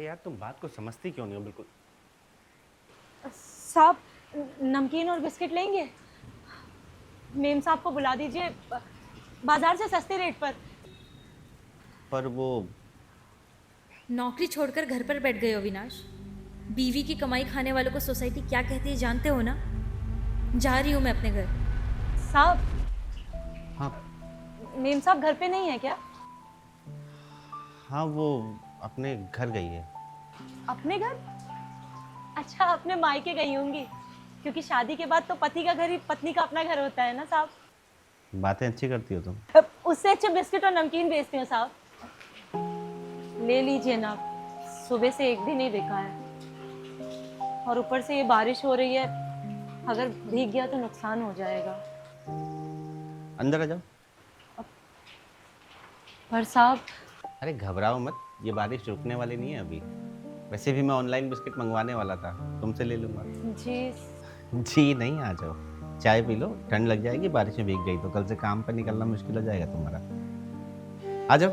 अरे यार तुम बात को समझती क्यों नहीं हो बिल्कुल। साहब, नमकीन और बिस्किट लेंगे? मेम साहब को बुला दीजिए, बाजार से सस्ते रेट पर। पर वो नौकरी छोड़कर घर पर बैठ गए हो विनाश। बीवी की कमाई खाने वालों को सोसाइटी क्या कहती है जानते हो ना। जा रही हूँ मैं अपने घर। साहब, हाँ मेम साहब घर पे नहीं है क्या? हाँ वो अपने घर गई है। अपने घर? अच्छा, अपने मायके गई होंगी, क्योंकि शादी के बाद तो पति का घर ही पत्नी का अपना घर होता है ना साहब। बातें अच्छी करती हो तुम। उससे अच्छे बिस्किट और नमकीन बेचती हूँ साहब। ले लीजिए ना, सुबह से एक भी नहीं बिका है, और ऊपर से ये बारिश हो रही है, अगर भीग गया तो नुकसान हो जाएगा। अंदर आ जाओ। पर साहब, अरे घबराओ मत, ये बारिश रुकने वाली नहीं है अभी। वैसे भी मैं ऑनलाइन बिस्किट मंगवाने वाला था, तुमसे ले लूंगा। जी जी नहीं, आ जाओ, चाय पी लो, ठंड लग जाएगी, बारिश में भीग गई तो कल से काम पर निकलना मुश्किल हो जाएगा तुम्हारा। आ जाओ।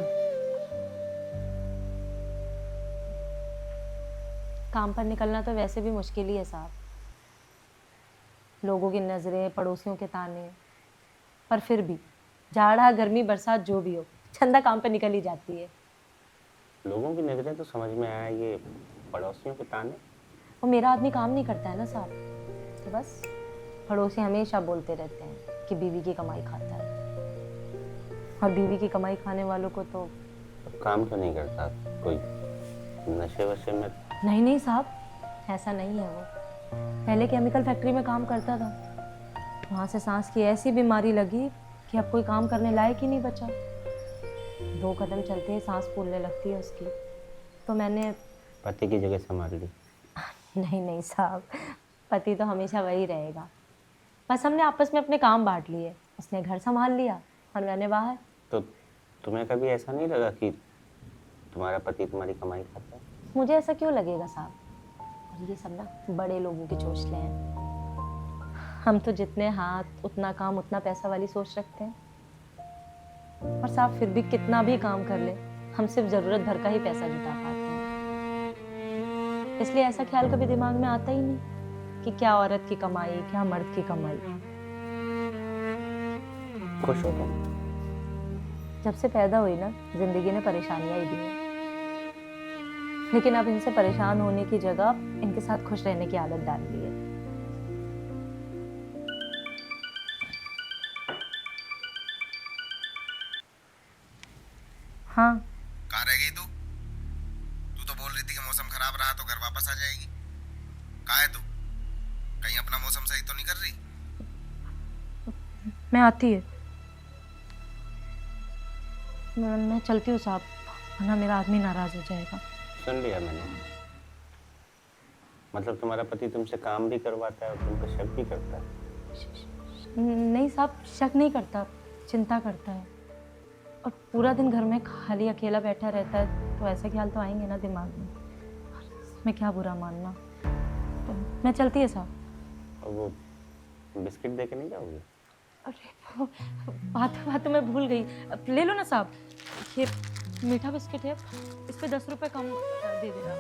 काम पर निकलना तो वैसे भी मुश्किल ही है साहब, लोगों की नज़रें, पड़ोसियों के ताने, पर फिर भी जाड़ा गर्मी बरसात जो भी हो, चंदा काम पर निकल ही जाती है। लोगों की नजरें तो समझ में आया, ये पड़ोसियों के ताने। और मेरा आदमी काम नहीं करता है ना साहब, तो बस पड़ोसी हमेशा बोलते रहते हैं कि बीवी की कमाई खाता है, और बीवी की कमाई खाने वालों को तो। काम क्यों नहीं करता कोई? नशे वशे में? नहीं नहीं साहब, ऐसा नहीं है वो। पहले केमिकल फैक्ट्री में काम करता था, वहाँ से सांस की ऐसी बीमारी लगी कि अब कोई काम करने लायक ही नहीं बचा। 2 कदम चलते ही सांस फूलने लगती है उसकी। तो मैंने। पति की जगह संभाल ली? नहीं नहीं साहब, पति तो हमेशा वही रहेगा, बस हमने आपस में अपने काम बांट लिए। उसने घर संभाल लिया और मैंने बाहर। तो तुम्हें कभी ऐसा नहीं लगा कि तुम्हारा पति तुम्हारी कमाई खाता है? मुझे ऐसा क्यों लगेगा साहब? और ये सब ना बड़े लोगों के चोचले हैं। हम तो जितने हाथ उतना काम उतना पैसा वाली सोच रखते हैं, और साहब फिर भी कितना भी काम कर ले, हम सिर्फ जरूरत भर का ही पैसा जुटा पाते हैं। इसलिए ऐसा ख्याल कभी दिमाग में आता ही नहीं कि क्या औरत की कमाई, क्या मर्द की कमाई। खुश हो तुम? जब से पैदा हुई ना, जिंदगी ने परेशानियां ही दी हैं, लेकिन अब इनसे परेशान होने की जगह इनके साथ खुश रहने की आदत डाल ली है। हाँ। कहाँ रह गई तू? तू तो बोल रही थी कि मौसम खराब रहा तो घर वापस आ जाएगी। कहाँ है तू? कहीं अपना मौसम सही तो नहीं कर रही? मैं आती है, मैं चलती हूँ साहब, वरना मेरा आदमी नाराज हो जाएगा। सुन लिया मैंने। मतलब तुम्हारा पति तुमसे काम भी करवाता है और तुम पे शक भी करता है? नहीं साहब, शक नहीं करता, चिंता करता है। और पूरा दिन घर में खाली अकेला बैठा रहता है, तो ऐसे ख्याल तो आएंगे ना दिमाग में। मैं क्या बुरा मानना, तो मैं चलती है साहब। और वो बिस्किट दे के नहीं जाओगे? अरे बात मैं भूल गई, ले लो ना साहब, ये मीठा बिस्किट है, इस पे 10 रुपए कम दे देना,